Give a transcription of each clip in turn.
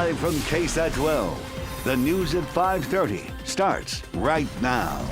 Live from KSAT 12, the news at 5:30 starts right now.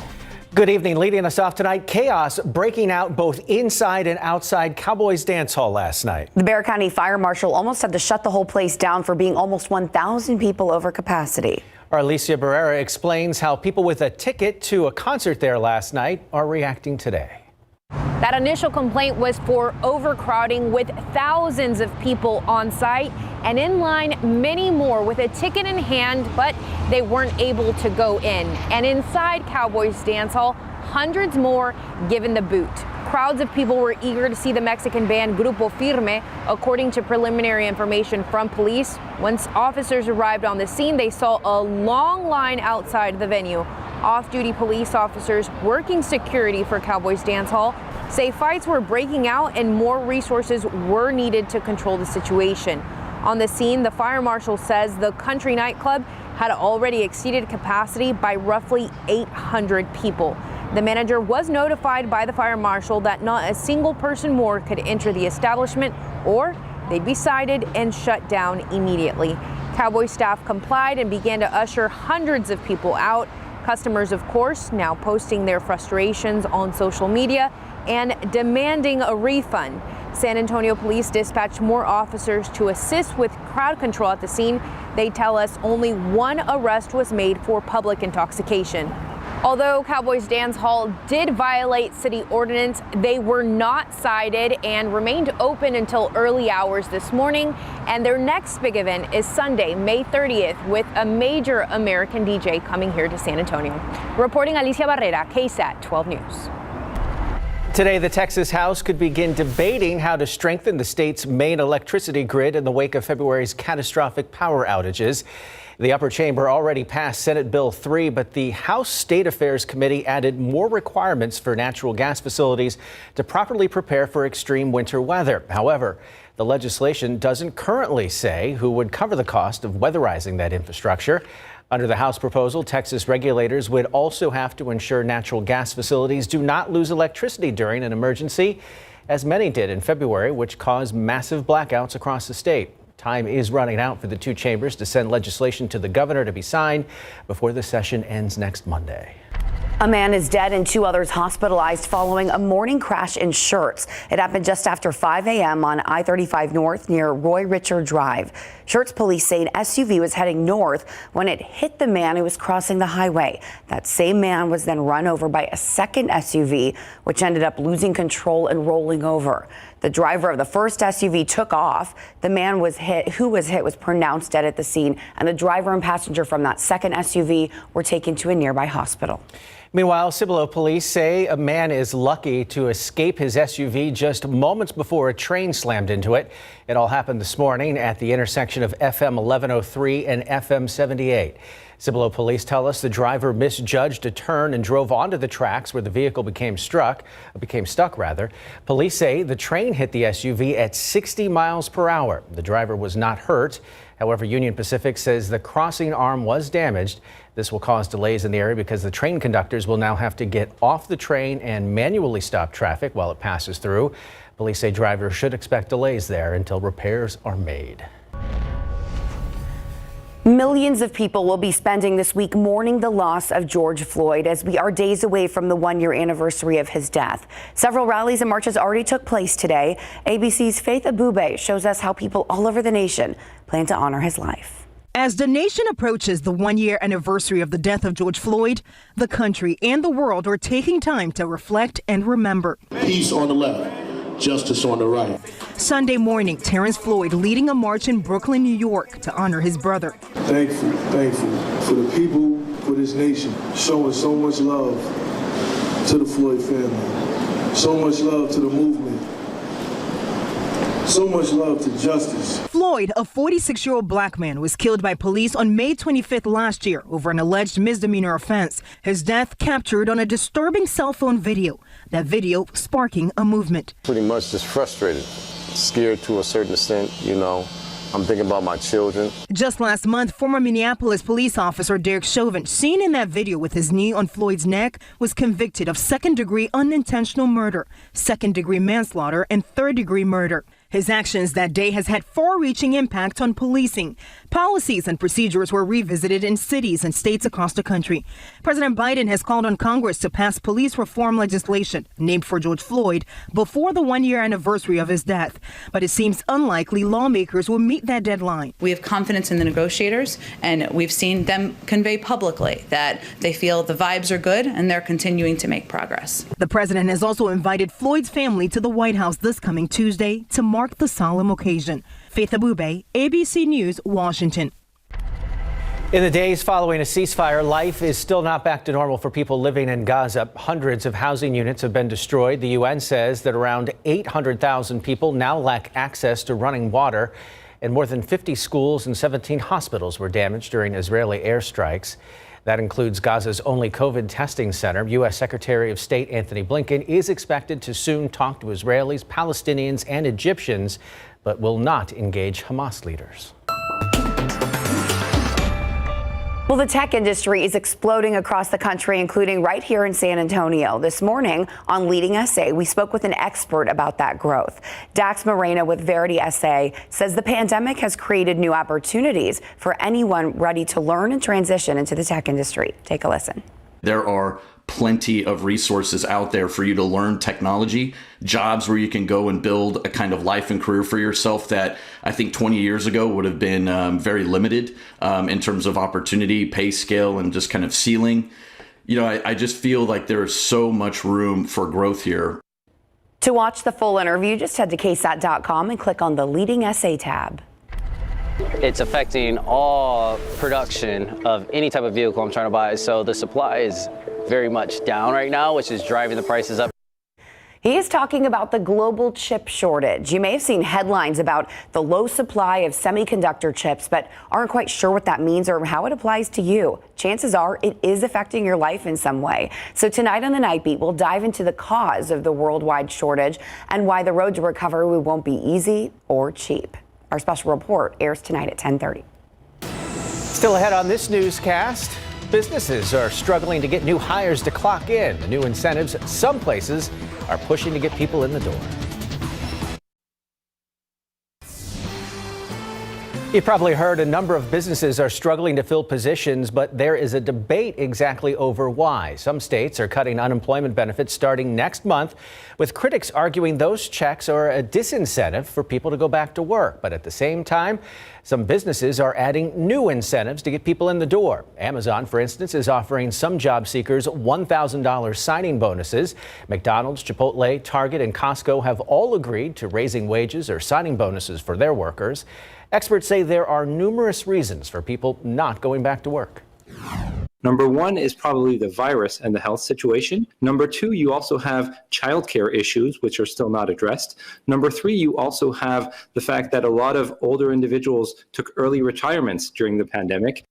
Good evening. Leading us off tonight, chaos breaking out both inside and outside Cowboys dance hall last night. The Bexar County Fire Marshal almost had to shut the whole place down for being almost 1,000 people over capacity. Our Alicia Barrera explains how people with a ticket to a concert there last night are reacting today. That initial complaint was for overcrowding with thousands of people on site and in line many more with a ticket in hand, but they weren't able to go in. And inside Cowboys dance hall, hundreds more given the boot. Crowds of people were eager to see the Mexican band Grupo Firme. According to preliminary information from police, once officers arrived on the scene, they saw a long line outside the venue. Off-duty police officers working security for Cowboys dance hall say fights were breaking out and more resources were needed to control the situation. On the scene, the fire marshal says the country nightclub had already exceeded capacity by roughly 800 people. The manager was notified by the fire marshal that not a single person more could enter the establishment or they'd be cited and shut down immediately. Cowboy staff complied and began to usher hundreds of people out. Customers, of course, now posting their frustrations on social media and demanding a refund. San Antonio police dispatched more officers to assist with crowd control at the scene. They tell us only one arrest was made for public intoxication. Although Cowboys Dance Hall did violate city ordinance, they were not cited and remained open until early hours this morning. And their next big event is Sunday, May 30th, with a major American DJ coming here to San Antonio. Reporting Alicia Barrera, KSAT 12 News. Today, the Texas House could begin debating how to strengthen the state's main electricity grid in the wake of February's catastrophic power outages. The upper chamber already passed Senate Bill 3, but the House State Affairs Committee added more requirements for natural gas facilities to properly prepare for extreme winter weather. However, the legislation doesn't currently say who would cover the cost of weatherizing that infrastructure. Under the House proposal, Texas regulators would also have to ensure natural gas facilities do not lose electricity during an emergency, as many did in February, which caused massive blackouts across the state. Time is running out for the two chambers to send legislation to the governor to be signed before the session ends next Monday. A man is dead and two others hospitalized following a morning crash in Schertz. It happened just after 5 a.m. on I-35 North near Roy Richard Drive. Schertz police say an SUV was heading north when it hit the man who was crossing the highway. That same man was then run over by a second SUV, which ended up losing control and rolling over. The driver of the first SUV took off. The man who was hit was pronounced dead at the scene, and the driver and passenger from that second SUV were taken to a nearby hospital. Meanwhile, Cibolo police say a man is lucky to escape his SUV just moments before a train slammed into it. It all happened this morning at the intersection of FM 1103 and FM 78. Cibolo police tell us the driver misjudged a turn and drove onto the tracks where the vehicle became stuck. Police say the train hit the SUV at 60 miles per hour. The driver was not hurt. However, Union Pacific says the crossing arm was damaged. This will cause delays in the area because the train conductors will now have to get off the train and manually stop traffic while it passes through. Police say drivers should expect delays there until repairs are made. Millions of people will be spending this week mourning the loss of George Floyd as we are days away from the one-year anniversary of his death. Several rallies and marches already took place today. ABC's Faith Abube shows us how people all over the nation plan to honor his life. As the nation approaches the one-year anniversary of the death of George Floyd, the country and the world are taking time to reflect and remember. Peace on the left, justice on the right. Sunday morning, Terrence Floyd leading a march in Brooklyn, New York to honor his brother. Thankful for the people, for this nation, showing so much love to the Floyd family, so much love to the movement, so much love to justice. Floyd, a 46-year-old black man, was killed by police on May 25th last year over an alleged misdemeanor offense. His death captured on a disturbing cell phone video. That video sparking a movement. Pretty much just frustrated, scared to a certain extent, I'm thinking about my children. Just last month, former Minneapolis police officer Derek Chauvin, seen in that video with his knee on Floyd's neck, was convicted of second-degree unintentional murder, second-degree manslaughter, and third-degree murder. His actions that day has had far-reaching impact on policing. Policies and procedures were revisited in cities and states across the country. President Biden has called on Congress to pass police reform legislation named for George Floyd before the one-year anniversary of his death. But it seems unlikely lawmakers will meet that deadline. We have confidence in the negotiators, and we've seen them convey publicly that they feel the vibes are good and they're continuing to make progress. The president has also invited Floyd's family to the White House this coming Tuesday to mark the solemn occasion. Faith Abube, ABC News, Washington. In the days following a ceasefire, life is still not back to normal for people living in Gaza. Hundreds of housing units have been destroyed. The UN says that around 800,000 people now lack access to running water, and more than 50 schools and 17 hospitals were damaged during Israeli airstrikes. That includes Gaza's only COVID testing center. U.S. Secretary of State Anthony Blinken is expected to soon talk to Israelis, Palestinians, and Egyptians, but will not engage Hamas leaders. Well, the tech industry is exploding across the country, including right here in San Antonio. This morning on Leading SA, we spoke with an expert about that growth. Dax Moreno with Verity SA says the pandemic has created new opportunities for anyone ready to learn and transition into the tech industry. Take a listen. There are plenty of resources out there for you to learn technology, jobs where you can go and build a kind of life and career for yourself that I think 20 years ago would have been very limited in terms of opportunity, pay scale, and just kind of ceiling. You know, I just feel like there is so much room for growth here. To watch the full interview, just head to KSAT.com and click on the Leading SA tab. It's affecting all production of any type of vehicle I'm trying to buy, so the supply is very much down right now, which is driving the prices up. He is talking about the global chip shortage. You may have seen headlines about the low supply of semiconductor chips, but aren't quite sure what that means or how it applies to you. Chances are it is affecting your life in some way. So tonight on the Night Beat, we'll dive into the cause of the worldwide shortage and why the road to recovery won't be easy or cheap. Our special report airs tonight at 10:30. Still ahead on this newscast, businesses are struggling to get new hires to clock in. The new incentives some places are pushing to get people in the door. You've probably heard a number of businesses are struggling to fill positions, but there is a debate exactly over why. Some states are cutting unemployment benefits starting next month, with critics arguing those checks are a disincentive for people to go back to work. But at the same time, some businesses are adding new incentives to get people in the door. Amazon, for instance, is offering some job seekers $1,000 signing bonuses. McDonald's, Chipotle, Target, and Costco have all agreed to raising wages or signing bonuses for their workers. Experts say there are numerous reasons for people not going back to work. Number one is probably the virus and the health situation. Number two, you also have childcare issues, which are still not addressed. Number three, you also have the fact that a lot of older individuals took early retirements during the pandemic.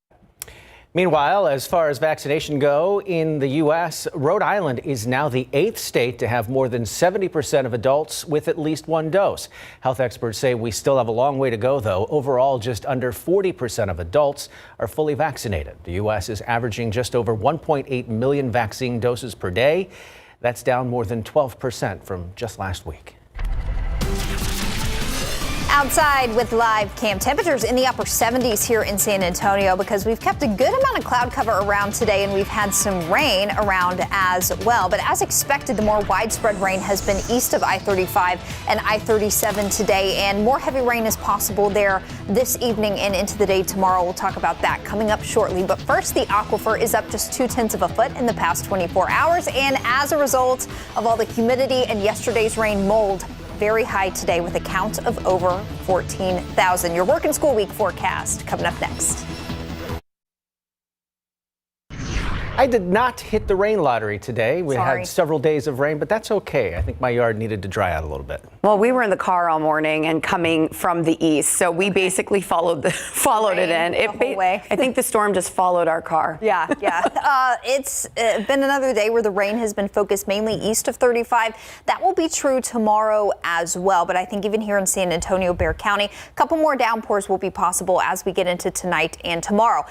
Meanwhile, as far as vaccination go in the U.S., Rhode Island is now the 8th state to have more than 70% of adults with at least one dose. Health experts say we still have a long way to go, though. Overall, just under 40% of adults are fully vaccinated. The U.S. is averaging just over 1.8 million vaccine doses per day. That's down more than 12% from just last week. Outside with live cam, temperatures in the upper 70s here in San Antonio because we've kept a good amount of cloud cover around today and we've had some rain around as well. But as expected, the more widespread rain has been east of I-35 and I-37 today, and more heavy rain is possible there this evening and into the day tomorrow. We'll talk about that coming up shortly. But first, the aquifer is up just 0.2 of a foot in the past 24 hours. And as a result of all the humidity and yesterday's rain, mold very high today with a count of over 14,000. Your work and school week forecast coming up next. I did not hit the rain lottery today. We Sorry. had several days of rain, but that's okay. I think my yard needed to dry out a little bit. Well, we were in the car all morning and coming from the east, so we basically followed it in. The whole way. I think the storm just followed our car. Yeah. It's been another day where the rain has been focused mainly east of 35. That will be true tomorrow as well. But I think even here in San Antonio, Bexar County, a couple more downpours will be possible as we get into tonight and tomorrow.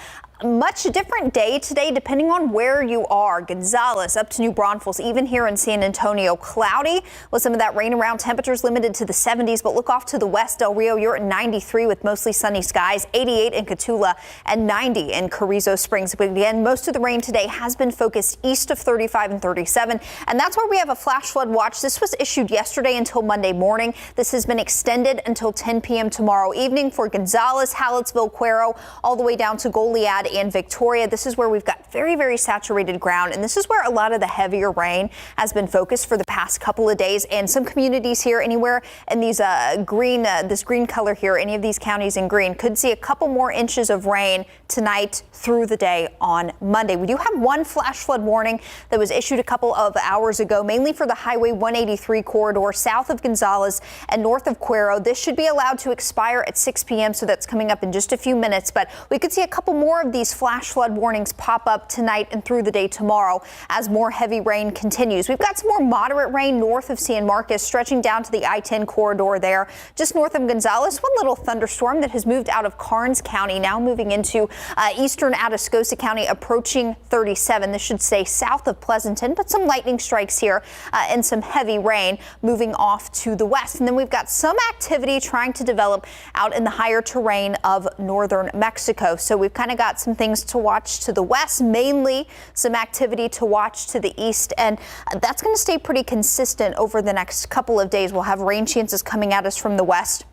Much different day today, depending on where you are. Gonzales up to New Braunfels, even here in San Antonio, cloudy with some of that rain around. Temperatures limited to the 70s, but look off to the west. Del Rio, you're at 93 with mostly sunny skies, 88 in Cotulla and 90 in Carrizo Springs. But again, most of the rain today has been focused east of 35 and 37, and that's where we have a flash flood watch. This was issued yesterday until Monday morning. This has been extended until 10 p.m. tomorrow evening for Gonzales, Hallettsville, Cuero, all the way down to Goliad and Victoria. This is where we've got very, very saturated ground, and this is where a lot of the heavier rain has been focused for the past couple of days. And some communities here, anywhere in these this green color here, any of these counties in green, could see a couple more inches of rain tonight through the day on Monday. We do have one flash flood warning that was issued a couple of hours ago, mainly for the Highway 183 corridor south of Gonzales and north of Cuero. This should be allowed to expire at 6 p.m., so that's coming up in just a few minutes. But we could see a couple more of these flash flood warnings pop up tonight and through the day tomorrow as more heavy rain continues. We've got some more moderate rain north of San Marcos, stretching down to the I-10 corridor there, just north of Gonzales. One little thunderstorm that has moved out of Karnes County, now moving into eastern Atascosa County, approaching 37. This should stay south of Pleasanton, but some lightning strikes here and some heavy rain moving off to the west. And then we've got some activity trying to develop out in the higher terrain of northern Mexico. So we've kind of got some things to watch to the west, mainly some activity to watch to the east, and that's going to stay pretty consistent over the next couple of days. We'll have rain chances coming at us from the west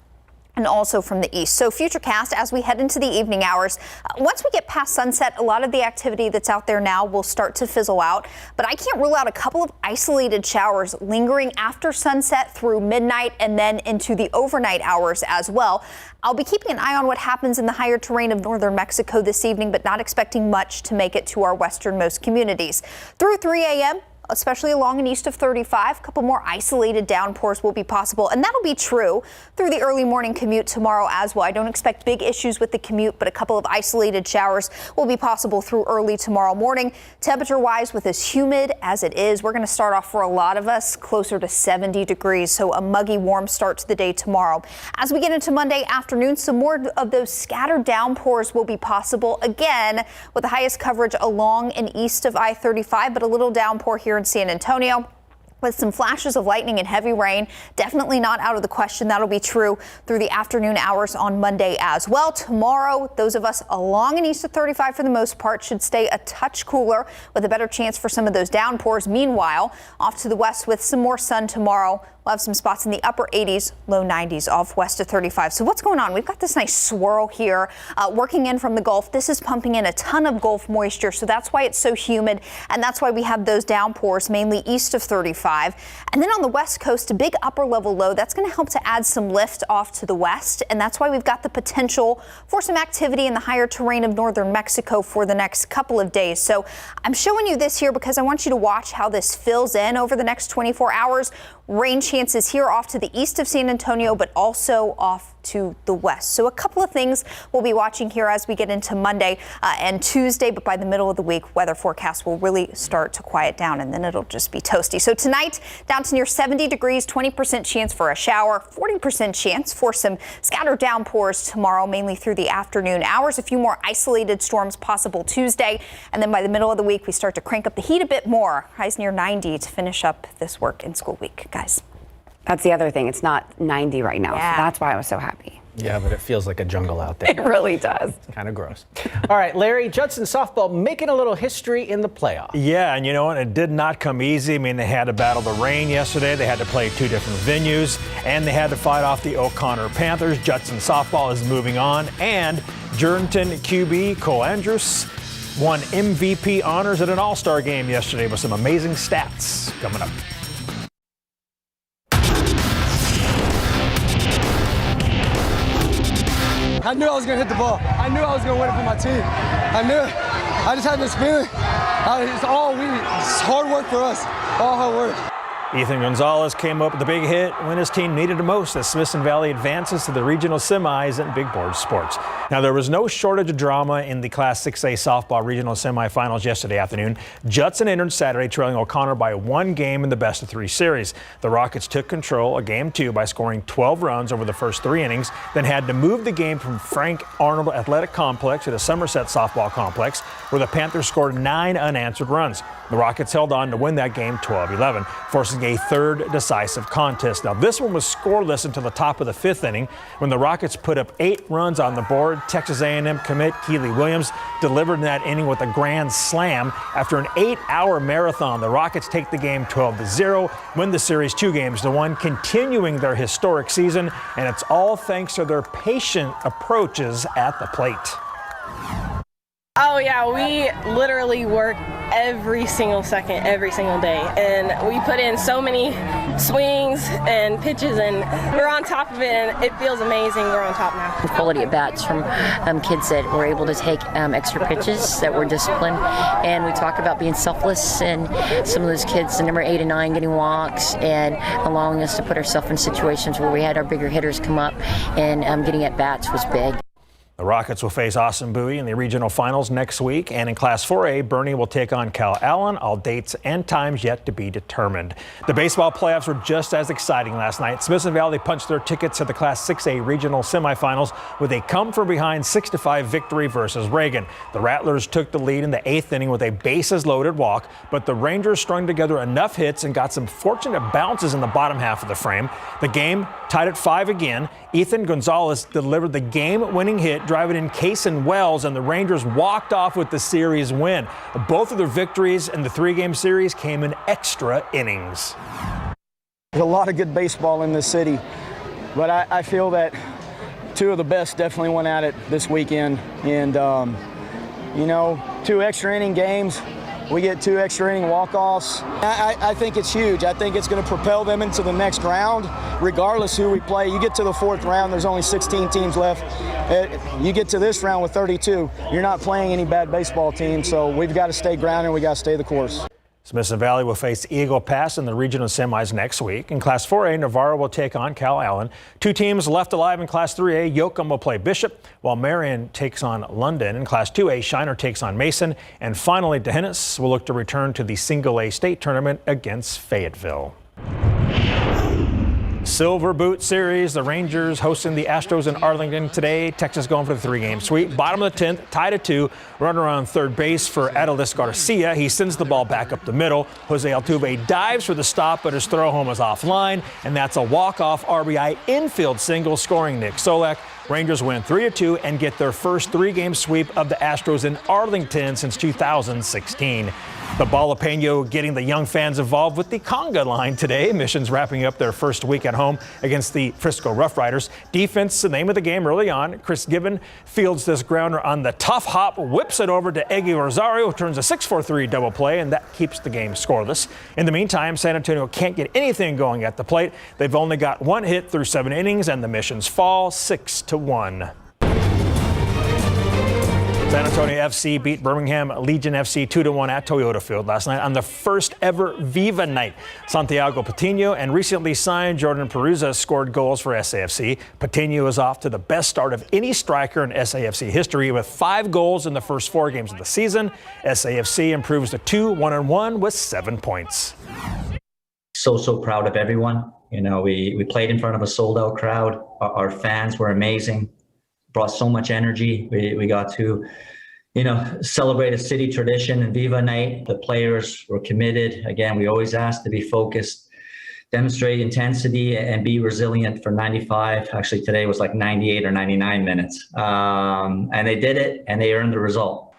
and also from the east. So futurecast as we head into the evening hours. Once we get past sunset, a lot of the activity that's out there now will start to fizzle out, but I can't rule out a couple of isolated showers lingering after sunset through midnight and then into the overnight hours as well. I'll be keeping an eye on what happens in the higher terrain of northern Mexico this evening, but not expecting much to make it to our westernmost communities. Through 3 a.m., especially along and east of 35, a couple more isolated downpours will be possible, and that'll be true through the early morning commute tomorrow as well. I don't expect big issues with the commute, but a couple of isolated showers will be possible through early tomorrow morning. Temperature-wise, with as humid as it is, we're going to start off for a lot of us closer to 70 degrees, so a muggy, warm start to the day tomorrow. As we get into Monday afternoon, some more of those scattered downpours will be possible again, with the highest coverage along and east of I-35, but a little downpour here in San Antonio, with some flashes of lightning and heavy rain. Definitely not out of the question. That'll be true through the afternoon hours on Monday as well. Tomorrow, those of us along and east of 35 for the most part should stay a touch cooler with a better chance for some of those downpours. Meanwhile, off to the west with some more sun tomorrow. We'll have some spots in the upper 80s, low 90s off west of 35. So what's going on? We've got this nice swirl here working in from the Gulf. This is pumping in a ton of Gulf moisture, so that's why it's so humid, and that's why we have those downpours mainly east of 35. And then on the west coast, a big upper level low that's going to help to add some lift off to the west, and that's why we've got the potential for some activity in the higher terrain of northern Mexico for the next couple of days. So I'm showing you this here because I want you to watch how this fills in over the next 24 hours. Rain chances here off to the east of San Antonio, but also off to the west. So a couple of things we'll be watching here as we get into Monday and Tuesday, but by the middle of the week, weather forecasts will really start to quiet down, and then it'll just be toasty. So tonight, down to near 70 degrees, 20% chance for a shower, 40% chance for some scattered downpours tomorrow, mainly through the afternoon hours. A few more isolated storms possible Tuesday, and then by the middle of the week, we start to crank up the heat a bit more. Highs near 90 to finish up this work and school week, guys. That's the other thing. It's not 90 right now. Yeah. So that's why I was so happy. Yeah, but it feels like a jungle out there. It really does. It's kind of gross. All right, Larry, Judson softball making a little history in the playoffs. Yeah, and you know what? It did not come easy. I mean, they had to battle the rain yesterday. They had to play 2 different venues, and they had to fight off the O'Connor Panthers. Judson softball is moving on, and Jerrington QB Cole Andrews won MVP honors at an All-Star game yesterday with some amazing stats coming up. I knew I was going to hit the ball. I knew I was going to win it for my team. I knew it. I just had this feeling. It's all we. It's hard work for us. All hard work. Ethan Gonzalez came up with the big hit when his team needed it most as Smithson Valley advances to the regional semis in big board sports. Now, there was no shortage of drama in the Class 6A softball regional semifinals yesterday afternoon. Judson entered Saturday trailing O'Connor by 1 game in the best-of-3 series. The Rockets took control of Game 2 by scoring 12 runs over the first 3 innings, then had to move the game from Frank Arnold Athletic Complex to the Somerset Softball Complex, where the Panthers scored 9 unanswered runs. The Rockets held on to win that game 12-11, forcing a third decisive contest. Now, this one was scoreless until the top of the 5th inning when the Rockets put up 8 runs on the board. Texas A&M commit Keely Williams delivered in that inning with a grand slam. After an 8-hour marathon, the Rockets take the game 12-0, win the series 2-1, continuing their historic season, and it's all thanks to their patient approaches at the plate. Oh yeah, we literally work every single second, every single day, and we put in so many swings and pitches, and we're on top of it, and it feels amazing. We're on top now. Quality at bats from kids that were able to take extra pitches, that were disciplined, and we talk about being selfless, and some of those kids, the number 8 and 9, getting walks and allowing us to put ourselves in situations where we had our bigger hitters come up, and getting at bats was big. The Rockets will face Austin Bowie in the regional finals next week, and in Class 4A, Bernie will take on Cal Allen. All dates and times yet to be determined. The baseball playoffs were just as exciting last night. Smithson Valley punched their tickets to the Class 6A regional semifinals with a come-from-behind 6-5 victory versus Reagan. The Rattlers took the lead in the 8th inning with a bases-loaded walk, but the Rangers strung together enough hits and got some fortunate bounces in the bottom half of the frame. The game tied at 5 again. Ethan Gonzalez delivered the game-winning hit, driving in Cason Wells, and the Rangers walked off with the series win. Both of their victories in the 3-game series came in extra innings. There's a lot of good baseball in this city, but I feel that 2 of the best definitely went at it this weekend. And, 2 extra inning games. We get 2 extra inning walk-offs. I think it's huge. I think it's going to propel them into the next round, regardless who we play. You get to the 4th round, there's only 16 teams left. You get to this round with 32, you're not playing any bad baseball team, so we've got to stay grounded, we got to stay the course. Smithson Valley will face Eagle Pass in the regional semis next week. In Class 4A, Navarro will take on Cal Allen. 2 teams left alive in Class 3A. Yoakum will play Bishop, while Marion takes on London. In Class 2A, Shiner takes on Mason. And finally, D'Hanis will look to return to the Single A state tournament against Fayetteville. Silver Boot Series, the Rangers hosting the Astros in Arlington today. Texas going for the 3-game sweep. Bottom of the 10th, tied at 2. Runner on third base for Adolis Garcia. He sends the ball back up the middle. Jose Altuve dives for the stop, but his throw home is offline. And that's a walk-off RBI infield single scoring Nick Solak. Rangers win 3-2 and get their first 3-game sweep of the Astros in Arlington since 2016. The Balapeño getting the young fans involved with the conga line today. Mission's wrapping up their first week at home against the Frisco Rough Riders. Defense, the name of the game early on. Chris Gibbon fields this grounder on the tough hop, whips it over to Eggy Rosario, who turns a 6-4-3 double play, and that keeps the game scoreless. In the meantime, San Antonio can't get anything going at the plate. They've only got 1 hit through 7 innings, and the Missions fall 6-1. San Antonio FC beat Birmingham Legion FC 2-1 at Toyota Field last night on the first ever Viva night. Santiago Patino and recently signed Jordan Peruzza scored goals for SAFC. Patino is off to the best start of any striker in SAFC history with 5 goals in the first 4 games of the season. SAFC improves to 2-1-1 with 7 points. So proud of everyone. We played in front of a sold-out crowd. Our fans were amazing. Brought so much energy. We got to, celebrate a city tradition and Viva Night. The players were committed. Again, we always ask to be focused, demonstrate intensity, and be resilient for 95. Actually, today was like 98 or 99 minutes. And they did it, and they earned the result.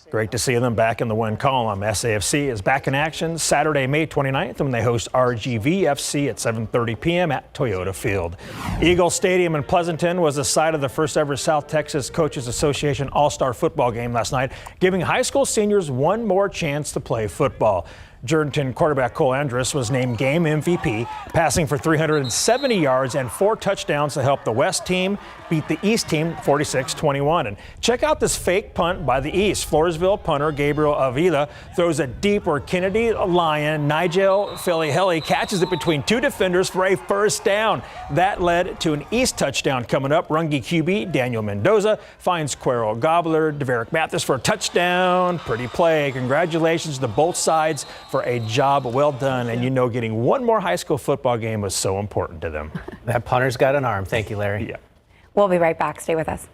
Great to see them back in the win column. SAFC is back in action Saturday, May 29th, when they host RGVFC at 7:30 p.m. at Toyota Field. Eagle Stadium in Pleasanton was the site of the first ever South Texas Coaches Association All-Star football game last night, giving high school seniors one more chance to play football. Jordanton quarterback Cole Andrus was named game MVP, passing for 370 yards and 4 touchdowns to help the West team beat the East team 46-21. And check out this fake punt by the East. Floresville punter Gabriel Avila throws it deep where Kennedy Lyon, Nigel Filihelli catches it between 2 defenders for a first down. That led to an East touchdown coming up. Rungy QB Daniel Mendoza finds Quero Gobbler, Deverick Mathis for a touchdown. Pretty play. Congratulations to both sides for a job well done. And you know, getting one more high school football game was so important to them. That punter's got an arm. Thank you, Larry. Yeah. We'll be right back. Stay with us.